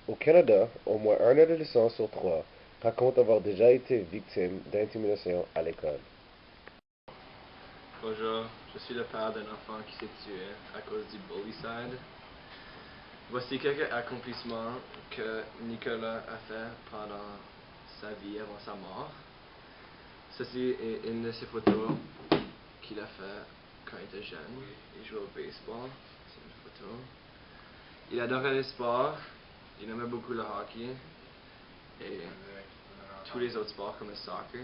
Au Canada, au moins un adolescent sur trois raconte avoir déjà été victime d'intimidation à l'école. Bonjour, je suis le père d'un enfant qui s'est tué à cause du bullycide. Voici quelques accomplissements que Nicolas a fait pendant sa vie avant sa mort. Ceci est une de ses photos qu'il a fait quand il était jeune. Il jouait au baseball. C'est une photo. Il adorait les sports. Il aimait beaucoup le hockey et tous les autres sports comme le soccer.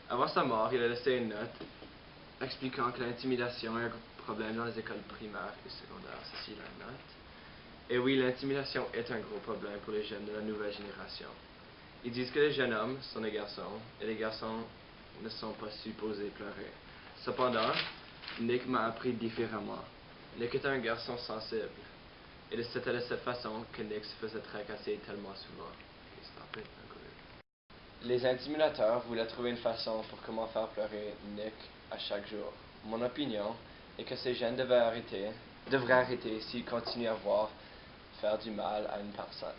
Avant sa mort, il a laissé une note expliquant que l'intimidation est un problème dans les écoles primaires et secondaires. Ceci est la note. Et oui, l'intimidation est un gros problème pour les jeunes de la nouvelle génération. Ils disent que les jeunes hommes sont des garçons et les garçons ne sont pas supposés pleurer. Cependant, Nick m'a appris différemment. Nick était un garçon sensible. Et c'était de cette façon que Nick se faisait tracasser tellement souvent. Les intimidateurs voulaient trouver une façon pour comment faire pleurer Nick à chaque jour. Mon opinion est que ces jeunes devraient arrêter s'ils continuent à voir faire du mal à une personne.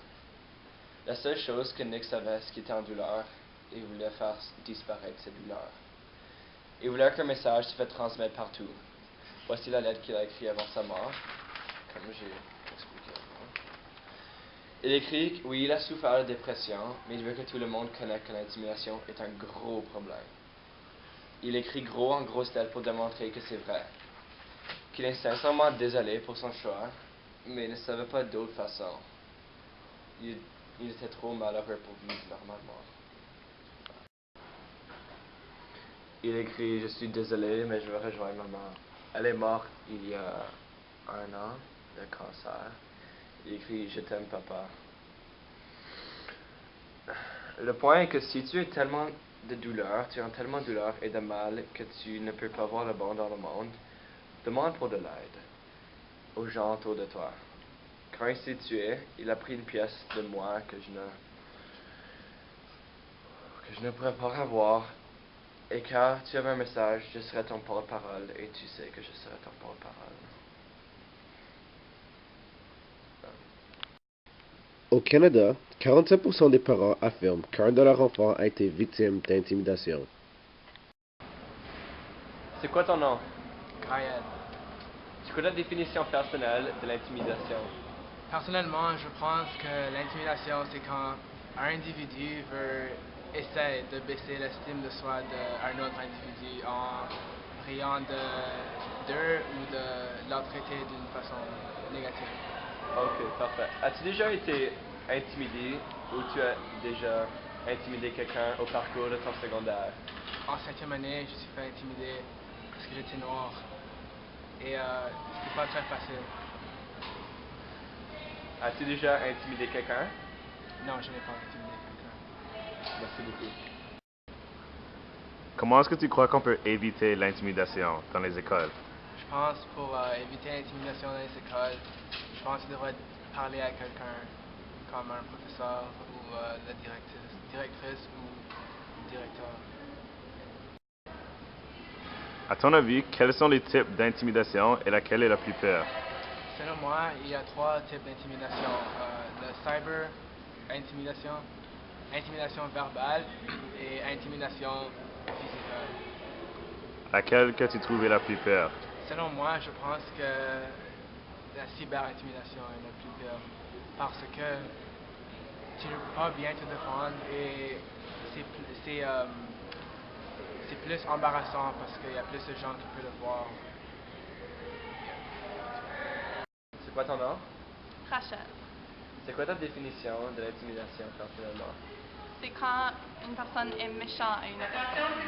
La seule chose que Nick savait, c'est qu'il était en douleur et voulait faire disparaître cette douleur. Il voulait qu'un message se fait transmettre partout. Voici la lettre qu'il a écrite avant sa mort, comme j'ai expliqué avant. Il écrit, oui, il a souffert de dépression, mais il veut que tout le monde connaisse que l'intimidation est un gros problème. Il écrit gros en grosses lettres pour démontrer que c'est vrai. Qu'il est sincèrement désolé pour son choix, mais il ne savait pas d'autre façon. Il était trop malheureux pour vivre normalement. Il écrit, je suis désolé, mais je veux rejoindre maman. Elle est morte il y a un an de cancer. Il écrit, je t'aime papa. Le point est que si tu as tellement de douleur, tu as tellement de douleur et de mal que tu ne peux pas voir le bon dans le monde, demande pour de l'aide aux gens autour de toi. Quand il s'est tué, il a pris une pièce de moi que je ne pourrais pas avoir. Et car tu avais un message, je serai ton porte-parole et tu sais que je serai ton porte-parole. Au Canada, 47% des parents affirment qu'un de leurs enfants a été victime d'intimidation. C'est quoi ton nom? Ryan. C'est quoi ta définition personnelle de l'intimidation? Personnellement, je pense que l'intimidation, c'est quand un individu essaie de baisser l'estime de soi d'un autre individu en riant d'eux ou de leur traiter d'une façon négative. Ok, parfait. As-tu déjà été intimidé ou tu as déjà intimidé quelqu'un au parcours de ton secondaire? En septième année, je suis fait intimider parce que j'étais noir et c'était pas très facile. As-tu déjà intimidé quelqu'un? Non, je n'ai pas intimidé quelqu'un. Merci beaucoup. Comment est-ce que tu crois qu'on peut éviter l'intimidation dans les écoles? Je pense pour éviter l'intimidation dans les écoles, je pense qu'il devrait parler à quelqu'un comme un professeur ou la directrice ou directeur. À ton avis, quels sont les types d'intimidation et laquelle est la plus pire? Selon moi, il y a trois types d'intimidation. Le cyber intimidation, intimidation verbale et intimidation physique. Laquelle que tu trouves est la plus pire? Selon moi, je pense que la cyber-intimidation est la plus pire parce que tu ne peux pas bien te défendre et c'est c'est plus embarrassant parce qu'il y a plus de gens qui peuvent le voir. C'est quoi ton nom? Rachel. C'est quoi ta définition de l'intimidation personnellement? C'est quand une personne est méchante à une autre personne.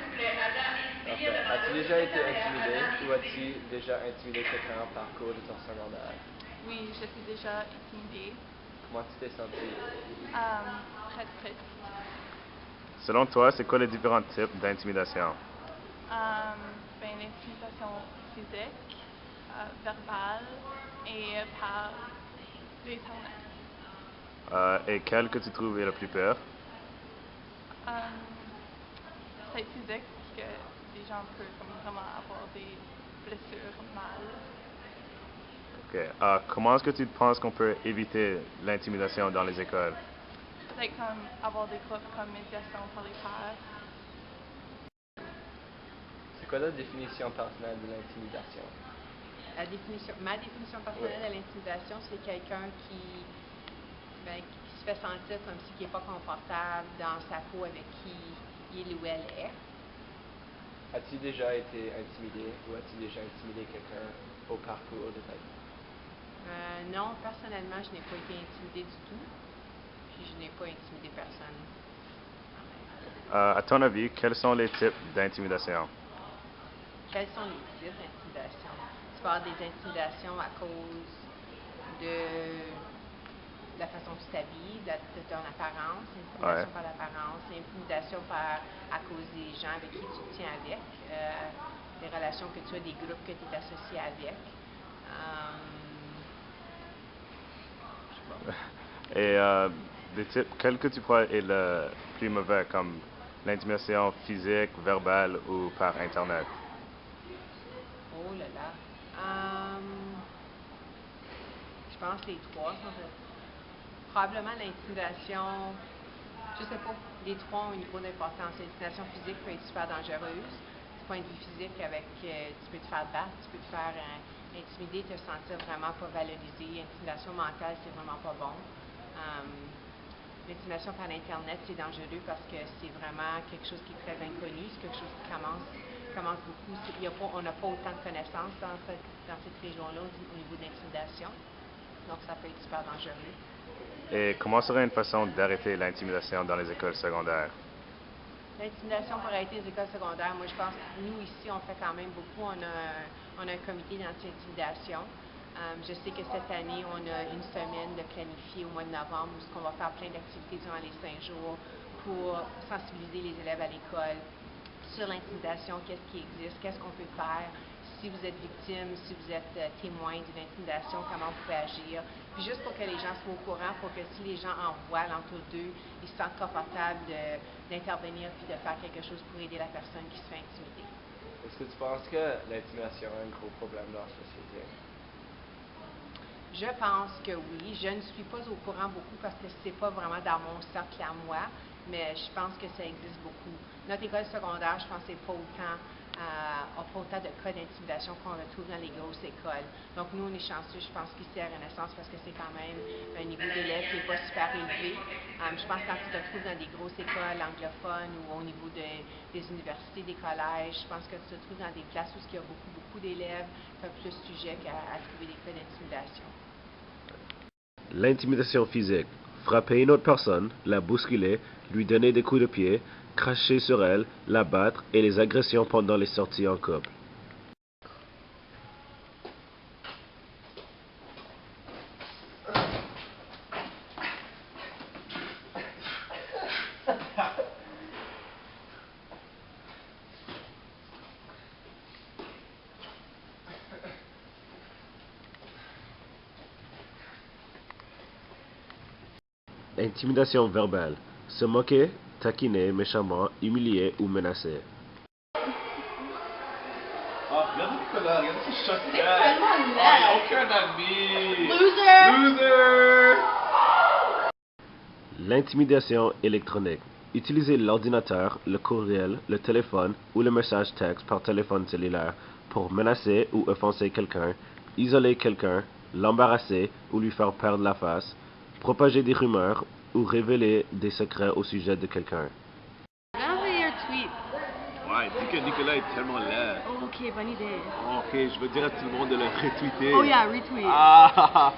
Parfait. As-tu déjà été intimidé ou as-tu déjà intimidé quelqu'un au parcours de ton secondaire? Oui, je suis déjà intimidée. Comment tu t'es senti? Très triste. Selon toi, c'est quoi les différents types d'intimidation? L'intimidation physique, verbale et par l'Internet. Et quelle que tu trouves est la plus pire? C'est physique parce que des gens peuvent comme vraiment avoir des blessures mal. Ok. Comment est-ce que tu penses qu'on peut éviter l'intimidation dans les écoles? Peut-être comme avoir des groupes comme médiation pour les pairs. C'est quoi la définition personnelle de l'intimidation? Ma définition personnelle de l'intimidation, c'est quelqu'un qui se fait sentir comme si il n'est pas confortable dans sa peau avec qui il ou elle est. As-tu déjà été intimidé ou as-tu déjà intimidé quelqu'un au parcours de ta vie? Non, personnellement, je n'ai pas été intimidée du tout. Puis je n'ai pas intimidé personne. À ton avis, quels sont les types d'intimidation? Quels sont les types d'intimidation? Tu peux avoir des intimidations à cause de la façon dont tu t'habilles, de ton apparence, intimidation par l'apparence, intimidation à cause des gens avec qui tu te tiens avec, des relations que tu as, des groupes que tu es associé avec. Je sais pas. Et des types, quel que tu crois est le plus mauvais, comme l'intimidation physique, verbale ou par Internet? Oh là là. Je pense que les trois sont probablement l'intimidation, je sais pas, les trois ont un niveau d'importance. L'intimidation physique peut être super dangereuse. Du point de vue physique, tu peux te faire battre, tu peux te faire intimider, te sentir vraiment pas valorisé. L'intimidation mentale, c'est vraiment pas bon. L'intimidation par Internet, c'est dangereux parce que c'est vraiment quelque chose qui est très inconnu, c'est quelque chose qui commence beaucoup. On n'a pas autant de connaissances dans cette région-là au niveau de l'intimidation. Donc, ça peut être super dangereux. Et comment serait une façon d'arrêter l'intimidation dans les écoles secondaires? L'intimidation pour arrêter les écoles secondaires, moi je pense que nous ici, on fait quand même beaucoup. On a un comité d'anti-intimidation. Je sais que cette année, on a une semaine de planifiée au mois de novembre où on va faire plein d'activités durant les 5 jours pour sensibiliser les élèves à l'école sur l'intimidation, qu'est-ce qui existe, qu'est-ce qu'on peut faire, si vous êtes victime, si vous êtes témoin d'une intimidation, comment vous pouvez agir. Puis juste pour que les gens soient au courant, pour que si les gens en voient l'entour d'eux, ils se sentent confortables d'intervenir puis de faire quelque chose pour aider la personne qui se fait intimider. Est-ce que tu penses que l'intimidation est un gros problème dans la société? Je pense que oui. Je ne suis pas au courant beaucoup parce que c'est pas vraiment dans mon cercle à moi, mais je pense que ça existe beaucoup. Notre école secondaire, je pense que c'est pas autant de cas d'intimidation qu'on retrouve dans les grosses écoles. Donc nous, on est chanceux, je pense, qu'ici à Renaissance, parce que c'est quand même un niveau d'élèves qui n'est pas super élevé. Je pense que quand tu te trouves dans des grosses écoles anglophones ou au niveau des universités, des collèges, je pense que tu te trouves dans des classes où il y a beaucoup d'élèves, tu as plus sujet à trouver des cas d'intimidation. L'intimidation physique. Frapper une autre personne, la bousculer, lui donner des coups de pied, cracher sur elle, la battre et les agressions pendant les sorties en couple. Intimidation verbale. Se moquer, taquiner méchamment, humilier ou menacer. Ah, regarde Nicolas, regarde ce shot. C'est tellement laid. Aucun ami. Loser! Loser! L'intimidation électronique. Utiliser l'ordinateur, le courriel, le téléphone ou le message texte par téléphone cellulaire pour menacer ou offenser quelqu'un, isoler quelqu'un, l'embarrasser ou lui faire perdre la face, propager des rumeurs ou révéler des secrets au sujet de quelqu'un. Envoyez un tweet. Ouais, dis que Nicolas est tellement laid. Oh, ok, bonne idée. Ok, je veux dire à tout le monde de le retweeter. Oh yeah, retweet. Ah!